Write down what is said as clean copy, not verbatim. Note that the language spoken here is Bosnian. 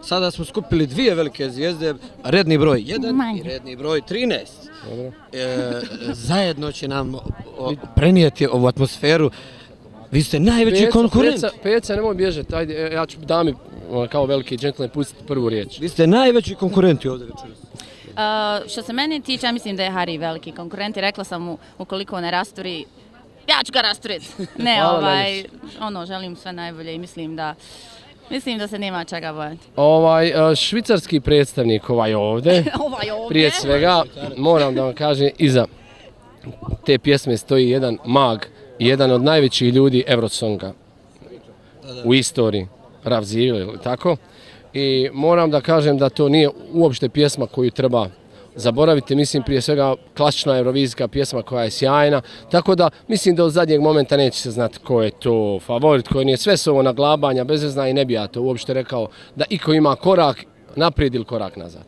Sada smo skupili dvije velike zvijezde, redni broj 1 i redni broj 13. Zajedno će nam prenijeti ovu atmosferu. Vi ste najveći konkurent. Peca, nemoj bježati, ajde, ja ću dami kao veliki džentlmen pustiti prvu riječ. Vi ste najveći konkurenti ovdje večeras. Što se mene tiče, ja mislim da je Hari veliki konkurent i rekla sam mu ukoliko ne rasturi, ja ću ga rasturiti. Ne, želim sve najbolje i mislim da se nema čega bojati. Švicarski predstavnik ovdje, prije svega moram da vam kažem, iza te pjesme stoji jedan mag, jedan od najvećih ljudi Eurosonga u istoriji, Rav Zivil, tako? I moram da kažem da to nije uopšte pjesma koju treba zaboraviti, mislim prije svega klasična eurovizijska pjesma koja je sjajna, tako da mislim da od zadnjeg momenta neće se znati ko je to favorit, ko nije, sve su ovo naglabanja, bezvezna i ne bi ja to uopšte rekao da iko ima korak naprijed ili korak nazad.